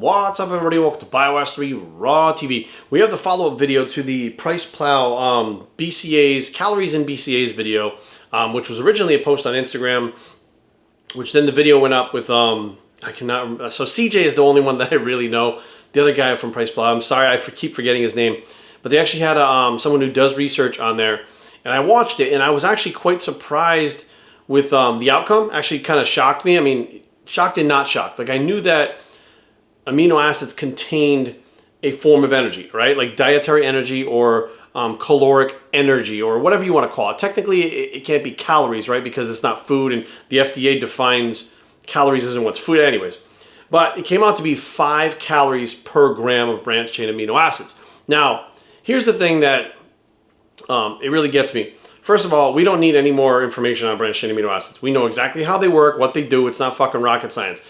What's up, everybody? Welcome to BioS 3 Raw TV. We have the follow-up video to the Price Plow BCAAs, calories in BCAAs video, which was originally a post on Instagram, which then the video went up with, so CJ is the only one that I really know. The other guy from Price Plow, I'm sorry, I keep forgetting his name, but they actually had someone who does research on there, and I watched it, and I was actually quite surprised with the outcome. Actually kind of shocked me. I mean, shocked and not shocked. Like, I knew that amino acids contained a form of energy, right? Like dietary energy or caloric energy or whatever you want to call it. Technically, it can't be calories, right? Because it's not food, and the FDA defines calories as in what's food anyways. But it came out to be 5 calories per gram of branched chain amino acids. Now, here's the thing that it really gets me. First of all, we don't need any more information on branched chain amino acids. We know exactly how they work, what they do. It's not fucking rocket science.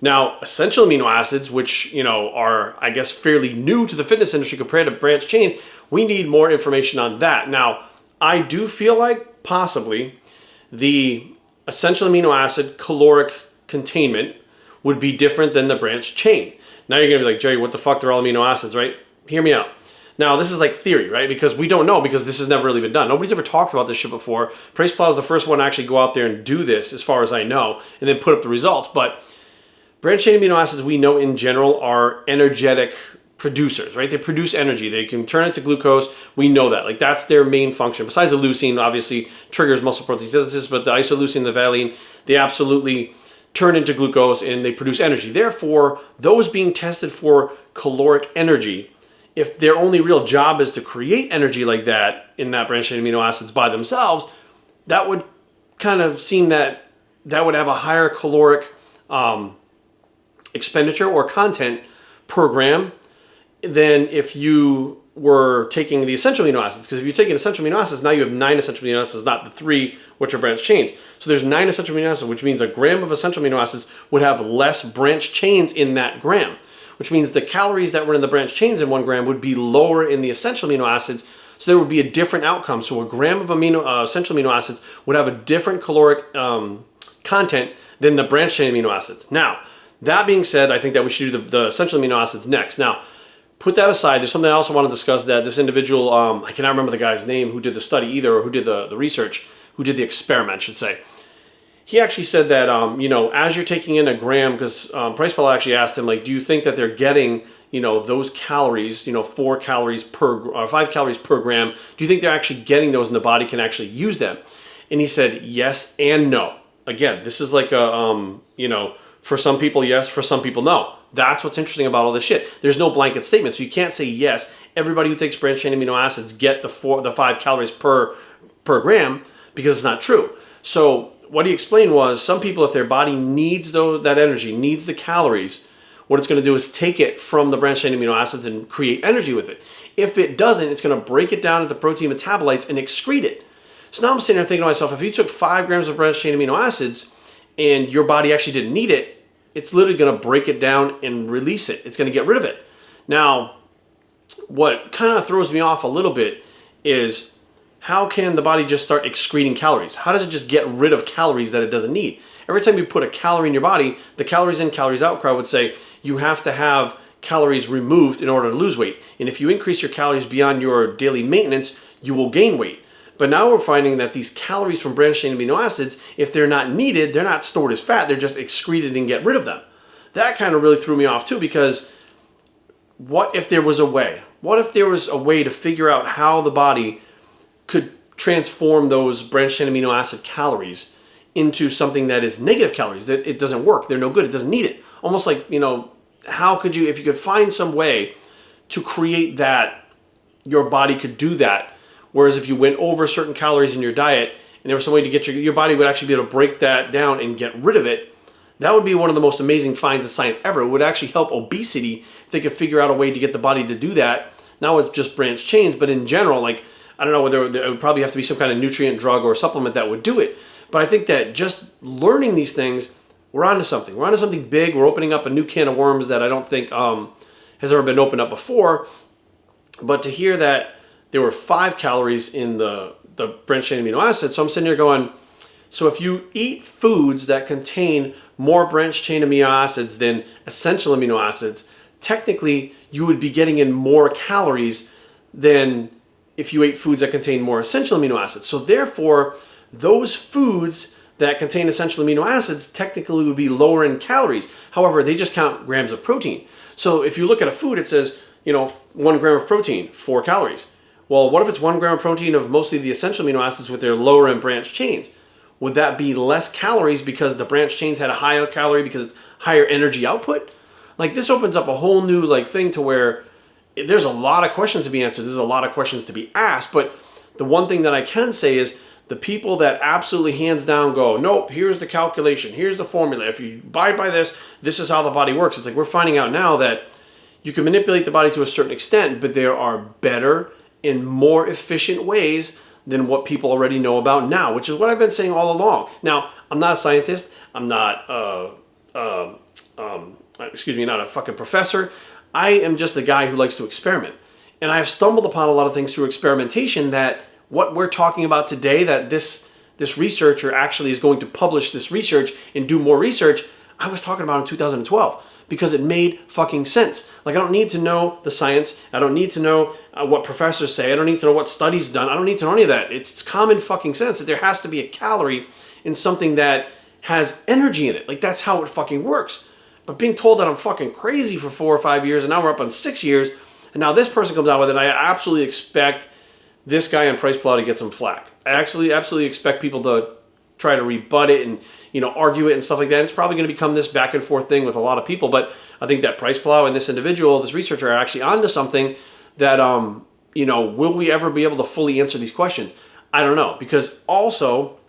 Now, essential amino acids, which, you know, are, I guess, fairly new to the fitness industry compared to branched chains, we need more information on that. Now, I do feel like possibly the essential amino acid caloric containment would be different than the branched chain. Now you're going to be like, Jerry, what the fuck? They're all amino acids, right? Hear me out. Now, this is like theory, right? Because we don't know, because this has never really been done. Nobody's ever talked about this shit before. Price Plow is the first one to actually go out there and do this, as far as I know, and then put up the results. But branched chain amino acids, we know in general, are energetic producers, right? They produce energy. They can turn it to glucose. We know that. Like, that's their main function. Besides the leucine, obviously, triggers muscle protein synthesis, but the isoleucine and the valine, they absolutely turn into glucose and they produce energy. Therefore, those being tested for caloric energy, if their only real job is to create energy like that in that branched chain amino acids by themselves, that would kind of seem that that would have a higher caloric expenditure or content per gram than if you were taking the essential amino acids. Because if you're taking essential amino acids, now you have 9 essential amino acids, not the 3 which are branched chains. So there's 9 essential amino acids, which means a gram of essential amino acids would have less branched chains in that gram, which means the calories that were in the branched chains in 1 gram would be lower in the essential amino acids. So there would be a different outcome. So a gram of essential amino acids would have a different caloric content than the branched chain amino acids. Now, that being said, I think that we should do the essential amino acids next. Now, put that aside. There's something I also want to discuss, that this individual, I cannot remember the guy's name who did the study either, or who did the research, who did the experiment, I should say. He actually said that, you know, as you're taking in a gram, because Price Plow actually asked him, like, do you think that they're getting, you know, those calories, you know, 4 calories per, or 5 calories per gram, do you think they're actually getting those and the body can actually use them? And he said yes and no. Again, this is like a, you know, for some people, yes. For some people, no. That's what's interesting about all this shit. There's no blanket statement, so you can't say yes. Everybody who takes branched chain amino acids get the 5 calories per gram, because it's not true. So what he explained was, some people, if their body needs that energy, needs the calories, what it's going to do is take it from the branched chain amino acids and create energy with it. If it doesn't, it's going to break it down into protein metabolites and excrete it. So now I'm sitting there thinking to myself, if you took 5 grams of branched chain amino acids and your body actually didn't need it, it's literally going to break it down and release it. It's going to get rid of it. Now, what kind of throws me off a little bit is, how can the body just start excreting calories? How does it just get rid of calories that it doesn't need? Every time you put a calorie in your body, the calories in, calories out crowd would say you have to have calories removed in order to lose weight. And if you increase your calories beyond your daily maintenance, you will gain weight. But now we're finding that these calories from branched chain amino acids, if they're not needed, they're not stored as fat, they're just excreted and get rid of them. That kind of really threw me off too, because what if there was a way? What if there was a way to figure out how the body could transform those branched chain amino acid calories into something that is negative calories, that it doesn't work, they're no good, it doesn't need it. Almost like, you know, how could you, if you could find some way to create that, your body could do that. Whereas if you went over certain calories in your diet and there was some way to get your body would actually be able to break that down and get rid of it, that would be one of the most amazing finds of science ever. It would actually help obesity if they could figure out a way to get the body to do that. Not with just branched chains, but in general, like, I don't know whether there would probably have to be some kind of nutrient drug or supplement that would do it. But I think that just learning these things, we're onto something. We're onto something big. We're opening up a new can of worms that I don't think has ever been opened up before. But to hear that there were 5 calories in the branched chain amino acids. So I'm sitting here going, so if you eat foods that contain more branched chain amino acids than essential amino acids, technically you would be getting in more calories than if you ate foods that contain more essential amino acids. So therefore, those foods that contain essential amino acids technically would be lower in calories. However, they just count grams of protein. So if you look at a food, it says, 1 gram of protein, 4 calories. Well, what if it's 1 gram of protein of mostly the essential amino acids with their lower and branched chains? Would that be less calories because the branched chains had a higher calorie because it's higher energy output? Like, this opens up a whole new thing to where there's a lot of questions to be answered. There's a lot of questions to be asked. But the one thing that I can say is the people that absolutely hands down go, nope, here's the calculation, here's the formula. If you abide by this, this is how the body works. It's like we're finding out now that you can manipulate the body to a certain extent, but there are better and more efficient ways than what people already know about now, which is what I've been saying all along. Now, I'm not a scientist. I'm not, not a fucking professor. I am just a guy who likes to experiment. And I have stumbled upon a lot of things through experimentation that what we're talking about today, that this researcher actually is going to publish this research and do more research, I was talking about in 2012 because it made fucking sense. Like, I don't need to know the science. I don't need to know what professors say. I don't need to know what studies done. I don't need to know any of that. It's common fucking sense that there has to be a calorie in something that has energy in it. Like, that's how it fucking works. But being told that I'm fucking crazy for 4 or 5 years, and now we're up on 6 years, and now this person comes out with it, I absolutely expect this guy on Price Plow to get some flack. I actually absolutely expect people to try to rebut it and argue it and stuff like that. It's probably going to become this back and forth thing with a lot of people. But I think that Price Plow and this individual, this researcher, are actually onto something that will we ever be able to fully answer these questions? I don't know, because also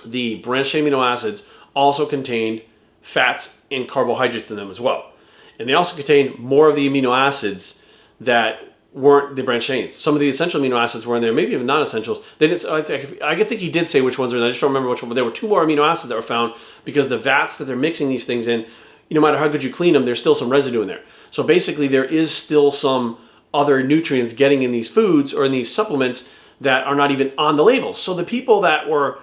the branched chain amino acids also contained fats and carbohydrates in them as well, and they also contain more of the amino acids that weren't the branched chains. Some of the essential amino acids were in there, maybe even non-essentials. I think he did say which ones were in there. I just don't remember which one, but there were 2 more amino acids that were found because the vats that they're mixing these things in, no matter how good you clean them, there's still some residue in there. So basically there is still some other nutrients getting in these foods or in these supplements that are not even on the labels. So the people that were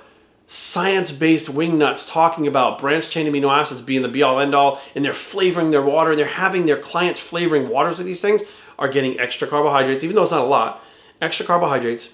science-based wingnuts talking about branched chain amino acids being the be-all end-all, and they're flavoring their water, and they're having their clients flavoring waters with these things, are getting extra carbohydrates, even though it's not a lot, extra carbohydrates,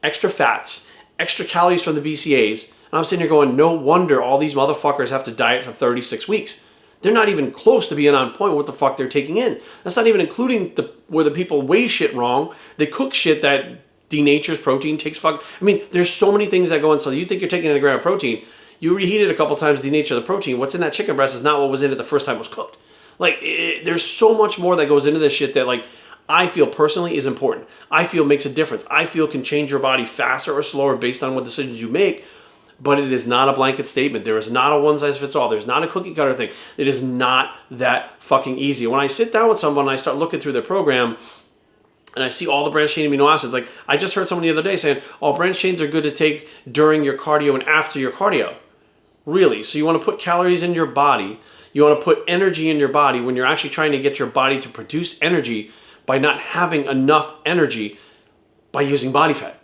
extra fats, extra calories from the BCAAs. And I'm sitting here going, no wonder all these motherfuckers have to diet for 36 weeks. They're not even close to being on point with what the fuck they're taking in. That's not even including where the people weigh shit wrong. They cook shit that denatures protein, takes fuck. I mean, there's so many things that go in. So you think you're taking in a gram of protein, you reheat it a couple times, denature the protein. What's in that chicken breast is not what was in it the first time it was cooked. There's so much more that goes into this shit that I feel personally is important. I feel makes a difference. I feel can change your body faster or slower based on what decisions you make, but it is not a blanket statement. There is not a one size fits all. There's not a cookie cutter thing. It is not that fucking easy. When I sit down with someone and I start looking through their program and I see all the branched chain amino acids, I just heard someone the other day saying, branched chains are good to take during your cardio and after your cardio. Really? So you want to put calories in your body, you want to put energy in your body when you're actually trying to get your body to produce energy by not having enough energy by using body fat.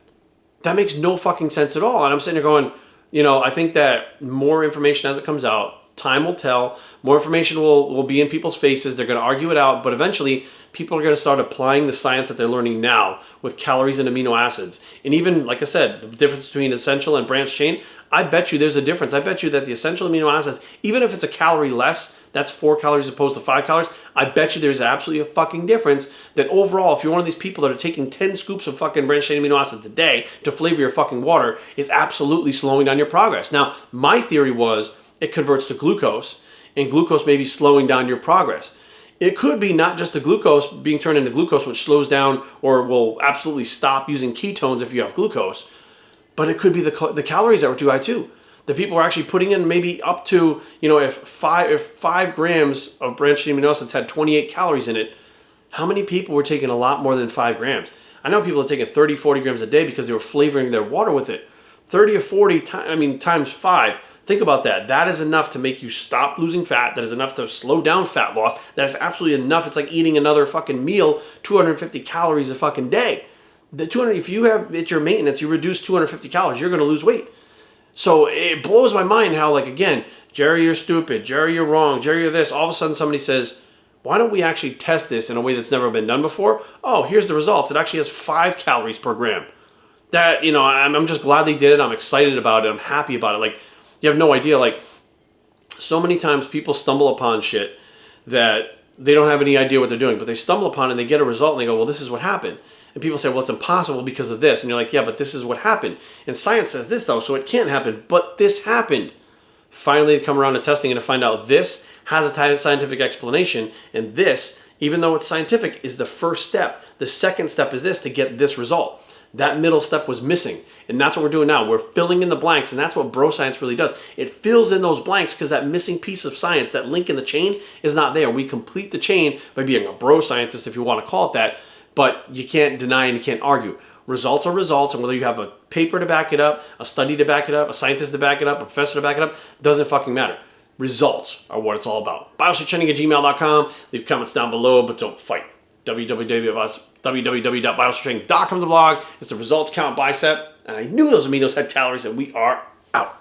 That makes no fucking sense at all. And I'm sitting there going, I think that more information as it comes out, time will tell, more information will be in people's faces, they're going to argue it out, but eventually people are going to start applying the science that they're learning now with calories and amino acids. And even, like I said, the difference between essential and branched chain, I bet you there's a difference. I bet you that the essential amino acids, even if it's a calorie less, that's 4 calories as opposed to 5 calories. I bet you there's absolutely a fucking difference that overall, if you're one of these people that are taking 10 scoops of fucking branched chain amino acids a day to flavor your fucking water, is absolutely slowing down your progress. Now, my theory was it converts to glucose, and glucose may be slowing down your progress. It could be not just the glucose being turned into glucose, which slows down or will absolutely stop using ketones if you have glucose, but it could be the calories that were too high too. The people are actually putting in maybe up to, if 5 grams of branched chain amino acids had 28 calories in it, how many people were taking a lot more than 5 grams? I know people are taking 30, 40 grams a day because they were flavoring their water with it. 30 or 40 times 5. Think about that. That is enough to make you stop losing fat. That is enough to slow down fat loss. That is absolutely enough. It's like eating another fucking meal, 250 calories a fucking day. If you have, it's your maintenance, you reduce 250 calories, you're going to lose weight. So it blows my mind how, again, Jerry, you're stupid. Jerry, you're wrong. Jerry, you're this. All of a sudden somebody says, why don't we actually test this in a way that's never been done before? Oh, here's the results. It actually has 5 calories per gram. That, you know, I'm just glad they did it. I'm excited about it. I'm happy about it. Like, you have no idea. Like, so many times people stumble upon shit that they don't have any idea what they're doing, but they stumble upon it and they get a result and they go, well, this is what happened. And people say, well, it's impossible because of this. And you're like, yeah, but this is what happened. And science says this, though, so it can't happen. But this happened. Finally, they come around to testing and to find out this has a scientific explanation. And this, even though it's scientific, is the first step. The second step is this to get this result. That middle step was missing. And that's what we're doing now. We're filling in the blanks. And that's what bro science really does. It fills in those blanks because that missing piece of science, that link in the chain, is not there. We complete the chain by being a bro scientist, if you want to call it that. But you can't deny and you can't argue. Results are results, and whether you have a paper to back it up, a study to back it up, a scientist to back it up, a professor to back it up, doesn't fucking matter. Results are what it's all about. BioStrengthTraining@gmail.com. Leave comments down below, but don't fight. www.biostrengthtraining.com is the blog. It's the results count bicep, and I knew those aminos had calories, and we are out.